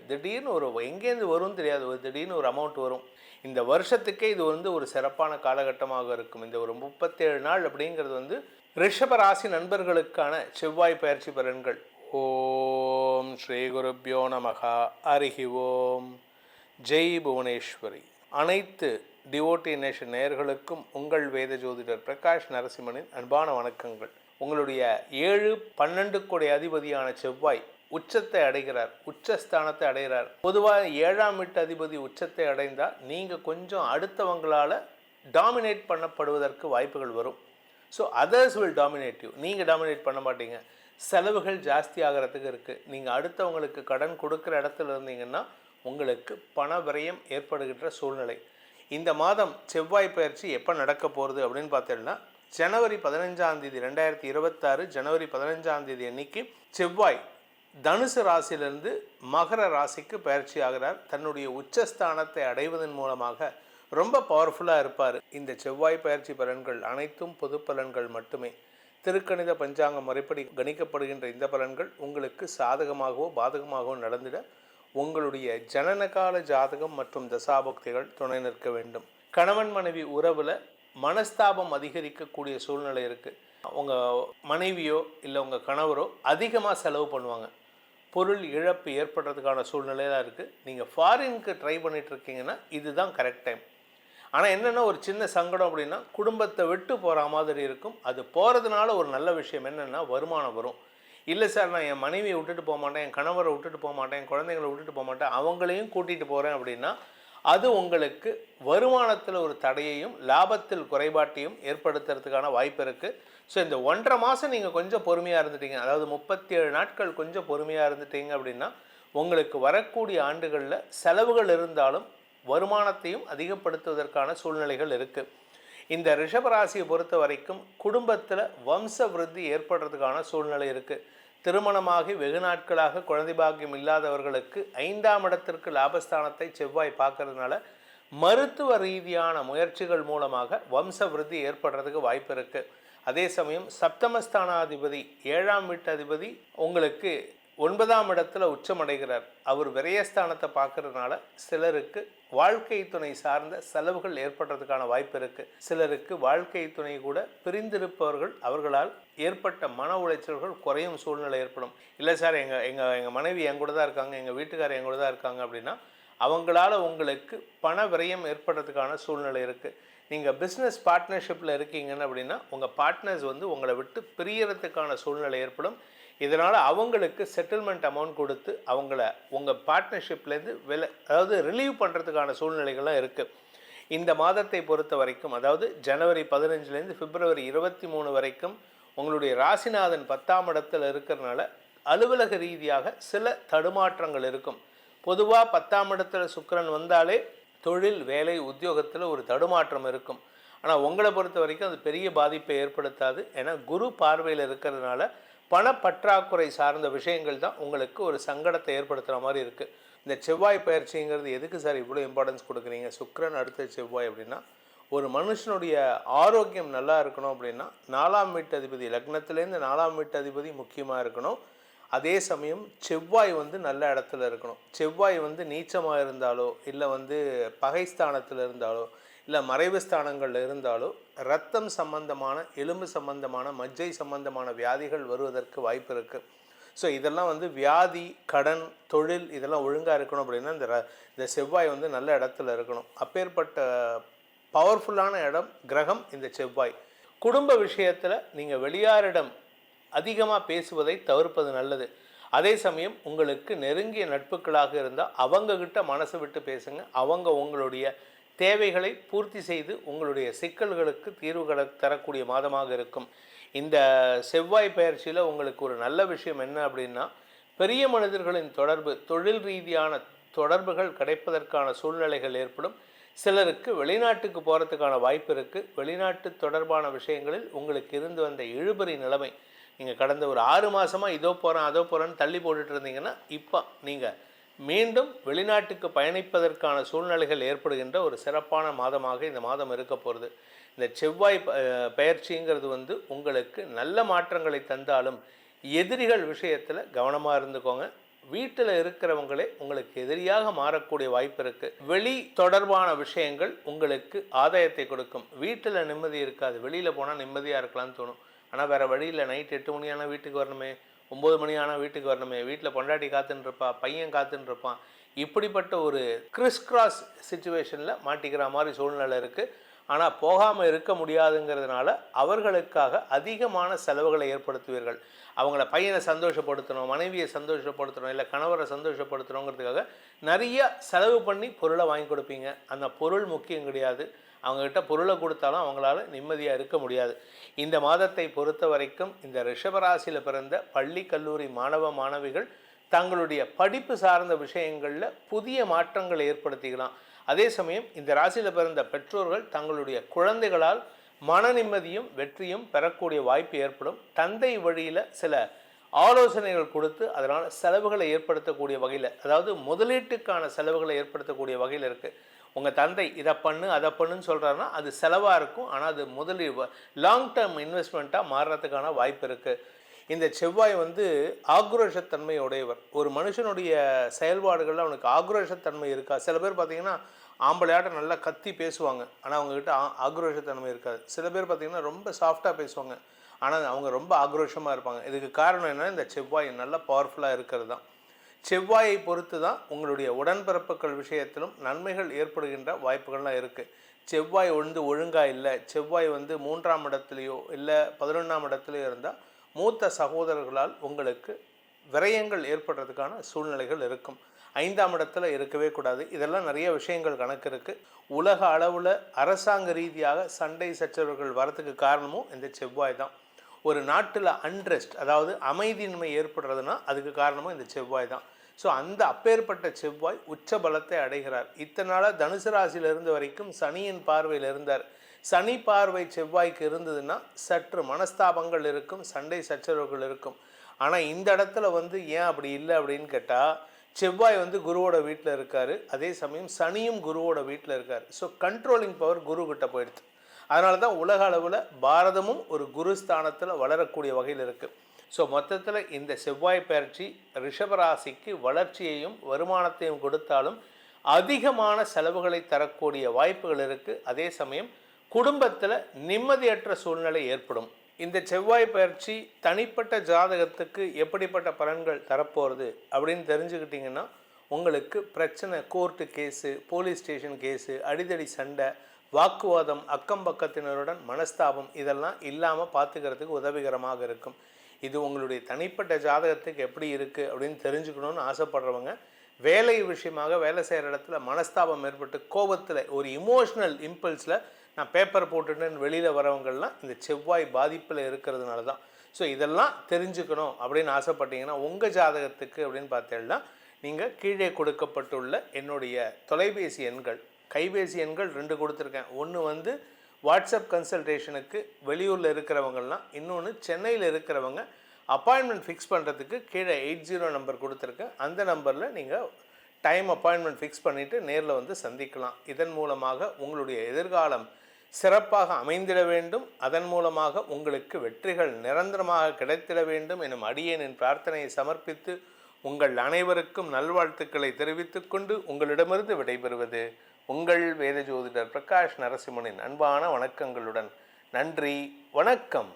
திடீர்னு ஒரு எங்கேருந்து வரும்னு தெரியாது, ஒரு திடீர்னு ஒரு அமௌண்ட் வரும். இந்த வருஷத்துக்கே இது வந்து ஒரு சிறப்பான காலகட்டமாக இருக்கும். இந்த ஒரு 37 நாள் அப்படிங்கிறது வந்து ரிஷப ராசி நண்பர்களுக்கான செவ்வாய் பயிற்சி பலன்கள். ஓம் ஸ்ரீ குருப்யோ நமகா. ஹரிஹி ஓம். ஜெய் புவனேஸ்வரி. அனைத்து டிவோட்டி நேஷன் நேயர்களுக்கும் உங்கள் வேத ஜோதிடர் பிரகாஷ் நரசிம்மனின் அன்பான வணக்கங்கள். உங்களுடைய 7-12 கோடி அதிபதியான செவ்வாய் உச்சத்தை அடைகிறார், உச்சஸ்தானத்தை அடைகிறார். பொதுவாக 7ஆம் வீட்டு அதிபதி உச்சத்தை அடைந்தால் நீங்கள் கொஞ்சம் அடுத்தவங்களால் டாமினேட் பண்ணப்படுவதற்கு வாய்ப்புகள் வரும். So others will dominate you, நீங்கள் டாமினேட் பண்ண மாட்டீங்க. செலவுகள் ஜாஸ்தி ஆகிறதுக்கு இருக்குது. நீங்கள் அடுத்தவங்களுக்கு கடன் கொடுக்குற இடத்துல இருந்தீங்கன்னா உங்களுக்கு பண விரயம் ஏற்படுகின்ற சூழ்நிலை. இந்த மாதம் செவ்வாய் பயிற்சி எப்போ நடக்க போகிறது அப்படின்னு பார்த்தீங்கன்னா ஜனவரி 15ஆம் தேதி 2026 ஜனவரி 15ஆம் தேதி அன்னைக்கு செவ்வாய் தனுசு ராசியிலிருந்து மகர ராசிக்கு பயிற்சி ஆகிறார். தன்னுடைய உச்சஸ்தானத்தை அடைவதன் மூலமாக ரொம்ப பவர்ஃபுல்லாக இருப்பார். இந்த செவ்வாய் பயிற்சி பலன்கள் அனைத்தும் பொது பலன்கள் மட்டுமே. திருக்கணித பஞ்சாங்க முறைப்படி கணிக்கப்படுகின்ற இந்த பலன்கள் உங்களுக்கு சாதகமாகவோ பாதகமாகவோ நடந்திட உங்களுடைய ஜனனகால ஜாதகம் மற்றும் தசாபக்திகள் துணை நிற்க வேண்டும். கணவன் மனைவி உறவில் மனஸ்தாபம் அதிகரிக்கக்கூடிய சூழ்நிலை இருக்குது. உங்கள் மனைவியோ இல்லை உங்கள் கணவரோ அதிகமாக செலவு பண்ணுவாங்க. பொருள் இழப்பு ஏற்படுறதுக்கான சூழ்நிலையாக இருக்குது. நீங்கள் ஃபாரினுக்கு ட்ரை பண்ணிகிட்ருக்கீங்கன்னா இதுதான் கரெக்ட் டைம். ஆனால் என்னென்னா ஒரு சின்ன சங்கடம் அப்படின்னா குடும்பத்தை விட்டு போகிற மாதிரி இருக்கும். அது போகிறதுனால ஒரு நல்ல விஷயம் என்னென்னா வருமானம் வரும். இல்லை சார், நான் என் மனைவியை விட்டுட்டு போக மாட்டேன், என் கணவரை விட்டுட்டு போக மாட்டேன், என் குழந்தைங்களை விட்டுட்டு போக மாட்டேன், அவங்களையும் கூட்டிகிட்டு போகிறேன் அப்படின்னா அது உங்களுக்கு வருமானத்தில் ஒரு தடையையும் லாபத்தில் குறைபாட்டையும் ஏற்படுத்துறதுக்கான வாய்ப்பு இருக்குது. ஸோ இந்த 1.5 மாதம் நீங்கள் கொஞ்சம் பொறுமையாக இருந்துட்டீங்க, அதாவது 37 நாட்கள் கொஞ்சம் பொறுமையாக இருந்துட்டீங்க அப்படின்னா உங்களுக்கு வரக்கூடிய ஆண்டுகளில் செலவுகள் இருந்தாலும் வருமானத்தையும் அதிகப்படுத்துவதற்கான சூழ்நிலைகள் இருக்குது. இந்த ரிஷபராசியை பொறுத்த வரைக்கும் குடும்பத்தில் வம்ச விருத்தி ஏற்படுறதுக்கான சூழ்நிலை இருக்குது. திருமணமாகி வெகு நாட்களாக குழந்தை பாக்கியம் இல்லாதவர்களுக்கு 5ஆம் இடத்திற்கு லாபஸ்தானத்தை செவ்வாய் பார்க்கறதுனால மருத்துவ ரீதியான முயற்சிகள் மூலமாக வம்ச விருத்தி ஏற்படுறதுக்கு வாய்ப்பு இருக்குது. அதே சமயம் சப்தமஸ்தானாதிபதி 7ஆம் வீட்டு அதிபதி உங்களுக்கு 9ஆம் இடத்துல உச்சமடைகிறார். அவர் விரயஸ்தானத்தை பார்க்கறதுனால சிலருக்கு வாழ்க்கை துணை சார்ந்த செலவுகள் ஏற்படுறதுக்கான வாய்ப்பு இருக்குது. சிலருக்கு வாழ்க்கை துணை கூட பிரிந்திருப்பவர்கள் அவர்களால் ஏற்பட்ட மன உளைச்சல்கள் குறையும் சூழ்நிலை ஏற்படும். இல்லை சார், எங்கள் மனைவி என் கூட தான் இருக்காங்க, எங்கள் வீட்டுக்காரர் என் கூட தான் இருக்காங்க அப்படின்னா அவங்களால உங்களுக்கு பண விரயம் ஏற்படுறதுக்கான சூழ்நிலை இருக்குது. நீங்கள் பிஸ்னஸ் பார்ட்னர்ஷிப்பில் இருக்கீங்கன்னு அப்படின்னா உங்கள் பார்ட்னர்ஸ் வந்து உங்களை விட்டு பிரியறதுக்கான சூழ்நிலை ஏற்படும். இதனால் அவங்களுக்கு செட்டில்மெண்ட் அமௌண்ட் கொடுத்து அவங்கள உங்கள் பார்ட்னர்ஷிப்லேருந்து அதாவது ரிலீவ் பண்ணுறதுக்கான சூழ்நிலைகள்லாம் இருக்குது. இந்த மாதத்தை பொறுத்த வரைக்கும், அதாவது ஜனவரி 15லேருந்து பிப்ரவரி 23 வரைக்கும் உங்களுடைய ராசிநாதன் 10ஆம் இடத்துல இருக்கிறதுனால அலுவலக ரீதியாக சில தடுமாற்றங்கள் இருக்கும். பொதுவாக 10ஆம் இடத்துல சுக்கிரன் வந்தாலே தொழில் வேலை உத்தியோகத்தில் ஒரு தடுமாற்றம் இருக்கும். ஆனால் உங்களை பொறுத்த வரைக்கும் அது பெரிய பாதிப்பை ஏற்படுத்தாது. ஏன்னா குரு பார்வையில் இருக்கிறதுனால பணப்பற்றாக்குறை சார்ந்த விஷயங்கள் தான் உங்களுக்கு ஒரு சங்கடத்தை ஏற்படுத்துகிற மாதிரி இருக்குது. இந்த செவ்வாய் பயிற்சிங்கிறது எதுக்கு சார் இவ்வளோ இம்பார்ட்டன்ஸ் கொடுக்குறீங்க? சுக்கிரன் அடுத்த செவ்வாய் அப்படின்னா ஒரு மனுஷனுடைய ஆரோக்கியம் நல்லா இருக்கணும் அப்படின்னா 4ஆம் வீட்டு அதிபதி லக்னத்துலேருந்து 4ஆம் வீட்டு அதிபதி முக்கியமாக இருக்கணும். அதே சமயம் செவ்வாய் வந்து நல்ல இடத்துல இருக்கணும். செவ்வாய் வந்து நீச்சமாக இருந்தாலோ இல்லை வந்து பகைஸ்தானத்தில் இருந்தாலோ இல்லை மறைவு ஸ்தானங்களில் இருந்தாலோ இரத்தம் சம்பந்தமான எலும்பு சம்பந்தமான மஜ்ஜை சம்பந்தமான வியாதிகள் வருவதற்கு வாய்ப்பு இருக்குது. ஸோ இதெல்லாம் வந்து வியாதி, கடன், தொழில் இதெல்லாம் ஒழுங்காக இருக்கணும் அப்படின்னா இந்த செவ்வாய் வந்து நல்ல இடத்துல இருக்கணும். அப்பேற்பட்ட பவர்ஃபுல்லான இடம் கிரகம் இந்த செவ்வாய். குடும்ப விஷயத்தில் நீங்கள் வெளியாரிடம் அதிகமாக பேசுவதை தவிர்ப்பது நல்லது. அதே சமயம் உங்களுக்கு நெருங்கிய நட்புகளாக இருந்தால் அவங்கக்கிட்ட மனசு விட்டு பேசுங்க. அவங்க உங்களுடைய தேவைகளை பூர்த்தி செய்து உங்களுடைய சிக்கல்களுக்கு தீர்வுகளை தரக்கூடிய மாதமாக இருக்கும். இந்த செவ்வாய் பயிற்சியில் உங்களுக்கு ஒரு நல்ல விஷயம் என்ன அப்படின்னா பெரிய மனிதர்களின் தொடர்பு, தொழில் ரீதியான தொடர்புகள் கிடைப்பதற்கான சூழ்நிலைகள் ஏற்படும். சிலருக்கு வெளிநாட்டுக்கு போகிறதுக்கான வாய்ப்பு இருக்குது. வெளிநாட்டு தொடர்பான விஷயங்களில் உங்களுக்கு இருந்து வந்த இழுபறி நிலைமை, நீங்கள் கடந்த ஒரு 6 மாதமாக இதோ போகிறேன் அதோ போகிறேன்னு தள்ளி போட்டுட்டு இருந்தீங்கன்னா இப்போ நீங்கள் மீண்டும் வெளிநாட்டுக்கு பயணிப்பதற்கான சூழ்நிலைகள் ஏற்படுகின்ற ஒரு சிறப்பான மாதமாக இந்த மாதம் இருக்க போகிறது. இந்த செவ்வாய் பயிற்சிங்கிறது வந்து உங்களுக்கு நல்ல மாற்றங்களை தந்தாலும் எதிரிகள் விஷயத்தில் கவனமாக இருந்துக்கோங்க. வீட்டில் இருக்கிறவங்களே உங்களுக்கு எதிரியாக மாறக்கூடிய வாய்ப்பு இருக்குது. வெளி தொடர்பான விஷயங்கள் உங்களுக்கு ஆதாயத்தை கொடுக்கும். வீட்டில் நிம்மதி இருக்காது, வெளியில் போனால் நிம்மதியாக இருக்கலாம்னு தோணும். ஆனால் வேறு வழியில் நைட் 8 மணி ஆனால் வீட்டுக்கு வரணுமே, 9 மணி ஆனால் வீட்டுக்கு வரணுமே, வீட்டில் பொண்டாட்டி காத்துன்னு இருப்பா, பையன் காத்துன்னு இருப்பான். இப்படிப்பட்ட ஒரு கிறிஸ் சிச்சுவேஷனில் மாட்டிக்கிற மாதிரி சூழ்நிலை இருக்குது. ஆனால் போகாமல் இருக்க முடியாதுங்கிறதுனால அவர்களுக்காக அதிகமான செலவுகளை ஏற்படுத்துவீர்கள். அவங்கள பையனை சந்தோஷப்படுத்தணும், மனைவியை சந்தோஷப்படுத்தணும், இல்லை கணவரை சந்தோஷப்படுத்தணுங்கிறதுக்காக நிறைய செலவு பண்ணி பொருளை வாங்கி கொடுப்பீங்க. அந்த பொருள் முக்கியம் கிடையாது. அவங்கக்கிட்ட பொருளை கொடுத்தாலும் அவங்களால நிம்மதியாக இருக்க முடியாது. இந்த மாதத்தை பொறுத்த வரைக்கும் இந்த ரிஷபராசியில் பிறந்த பள்ளி கல்லூரி மாணவ மாணவிகள் தங்களுடைய படிப்பு சார்ந்த விஷயங்களில் புதிய மாற்றங்களை ஏற்படுத்திக்கலாம். அதே சமயம் இந்த ராசியில் பிறந்த பெற்றோர்கள் தங்களுடைய குழந்தைகளால் மன நிம்மதியும் வெற்றியும் பெறக்கூடிய வாய்ப்பு ஏற்படும். தந்தை வழியில் சில ஆலோசனைகள் கொடுத்து அதனால் செலவுகளை ஏற்படுத்தக்கூடிய வகையில், அதாவது முதலீட்டுக்கான செலவுகளை ஏற்படுத்தக்கூடிய வகையில் இருக்குது. உங்கள் தந்தை இதை பண்ணு அதை பண்ணுன்னு சொல்கிறாருன்னா அது செலவாக இருக்கும். ஆனால் அது முதலீடு லாங் டேர்ம் இன்வெஸ்ட்மெண்ட்டாக மாறுறதுக்கான வாய்ப்பு இருக்குது. இந்த செவ்வாய் ஆக்ரோஷத்தன்மை உடையவர். ஒரு மனுஷனுடைய செயல்பாடுகளில் அவனுக்கு ஆக்ரோஷத்தன்மை இருக்கா? சில பேர் பார்த்திங்கன்னா ஆம்பளையாட்டம் நல்லா கத்தி பேசுவாங்க, ஆனால் அவங்கக்கிட்ட ஆக்ரோஷத்தன்மை இருக்காது. சில பேர் பார்த்திங்கன்னா ரொம்ப சாஃப்டாக பேசுவாங்க, ஆனால் அவங்க ரொம்ப ஆக்ரோஷமாக இருப்பாங்க. இதுக்கு காரணம் என்ன? இந்த செவ்வாய் நல்லா பவர்ஃபுல்லாக இருக்கிறது தான். செவ்வாயை பொறுத்து தான் உங்களுடைய உடன்பிறப்புகள் விஷயத்திலும் நன்மைகள் ஏற்படுகின்ற வாய்ப்புகள்லாம் இருக்குது. செவ்வாய் ஒழுங்காக இல்லை, செவ்வாய் 3ஆம் இடத்துலையோ இல்லை 11ஆம் இடத்துலையோ இருந்தால் மூத்த சகோதரர்களால் உங்களுக்கு விரயங்கள் ஏற்படுறதுக்கான சூழ்நிலைகள் இருக்கும். 5ஆம் இடத்துல இருக்கவே கூடாது. இதெல்லாம் நிறைய விஷயங்கள் கணக்கு இருக்குது. உலக அளவில் அரசாங்க ரீதியாக சண்டை சச்சரவுகள் வரத்துக்கு காரணமும் இந்த செவ்வாய் தான். ஒரு நாட்டில் அன்ரெஸ்ட், அதாவது அமைதியின்மை ஏற்படுறதுனா அதுக்கு காரணமும் இந்த செவ்வாய் தான். ஸோ அந்த அப்பேற்பட்ட செவ்வாய் உச்ச பலத்தை அடைகிறார். இத்தனை நாளாக தனுசு ராசியில் இருந்த வரைக்கும் சனியின் பார்வையில் இருந்தார். சனி பார்வை செவ்வாய்க்கு இருந்ததுன்னா சற்று மனஸ்தாபங்கள் இருக்கும், சண்டை சச்சரவுகள் இருக்கும். ஆனால் இந்த இடத்துல ஏன் அப்படி இல்லை அப்படின்னு கேட்டால், செவ்வாய் குருவோட வீட்டில் இருக்கார், அதே சமயம் சனியும் குருவோட வீட்டில் இருக்கார். ஸோ கண்ட்ரோலிங் பவர் குரு கிட்ட போயிடுது. அதனால தான் உலக அளவில் பாரதமும் ஒரு குரு ஸ்தானத்தில் வளரக்கூடிய வகையில் இருக்குது. ஸோ மொத்தத்தில் இந்த செவ்வாய் பயிற்சி ரிஷபராசிக்கு வளர்ச்சியையும் வருமானத்தையும் கொடுத்தாலும் அதிகமான செலவுகளை தரக்கூடிய வாய்ப்புகள் இருக்குது. அதே சமயம் குடும்பத்தில் நிம்மதியற்ற சூழ்நிலை ஏற்படும். இந்த செவ்வாய் பயிற்சி தனிப்பட்ட ஜாதகத்துக்கு எப்படிப்பட்ட பலன்கள் தரப்போகிறது அப்படின்னு தெரிஞ்சுக்கிட்டிங்கன்னா உங்களுக்கு பிரச்சனை, court case, police station case, அடிதடி சண்டை, வாக்குவாதம், அக்கம் பக்கத்தினருடன் மனஸ்தாபம் இதெல்லாம் இல்லாமல் பார்த்துக்கிறதுக்கு உதவிகரமாக இருக்கும். இது உங்களுடைய தனிப்பட்ட ஜாதகத்துக்கு எப்படி இருக்குது அப்படின்னு தெரிஞ்சுக்கணுன்னு ஆசைப்படுறவங்க, வேலை விஷயமாக வேலை செய்கிற இடத்துல மனஸ்தாபம் ஏற்பட்டு கோபத்தில் ஒரு இமோஷ்னல் இம்பல்ஸில் நான் பேப்பர் போட்டுட்டேன்னு வெளியில் வரவங்கள்லாம் இந்த செவ்வாய் பாதிப்பில் இருக்கிறதுனால தான். ஸோ இதெல்லாம் தெரிஞ்சுக்கணும் அப்படின்னு ஆசைப்பட்டீங்கன்னா உங்கள் ஜாதகத்துக்கு அப்படின்னு பார்த்தீங்கன்னா நீங்கள் கீழே கொடுக்கப்பட்டுள்ள என்னுடைய தொலைபேசி எண்கள், கைபேசி எண்கள் 2 கொடுத்துருக்கேன். ஒன்று வாட்ஸ்அப் கன்சல்டேஷனுக்கு வெளியூரில் இருக்கிறவங்கலாம், இன்னொன்று சென்னையில் இருக்கிறவங்க அப்பாயின்மெண்ட் ஃபிக்ஸ் பண்ணுறதுக்கு கீழே 80 நம்பர் கொடுத்துருக்கேன். அந்த நம்பரில் நீங்கள் டைம் அப்பாயின்மெண்ட் ஃபிக்ஸ் பண்ணிவிட்டு நேரில் சந்திக்கலாம். இதன் மூலமாக உங்களுடைய எதிர்காலம் சிறப்பாக அமைந்திட வேண்டும். அதன் மூலமாக உங்களுக்கு வெற்றிகள் நிரந்தரமாக கிடைத்திட வேண்டும் எனும் அடியேனின் பிரார்த்தனையை சமர்ப்பித்து உங்கள் அனைவருக்கும் நல்வாழ்த்துக்களை தெரிவித்துக் கொண்டு உங்களிடமிருந்து விடைபெறுவது உங்கள் வேத ஜோதிடர் பிரகாஷ் நரசிம்மனின் அன்பான வணக்கங்களுடன். நன்றி, வணக்கம்.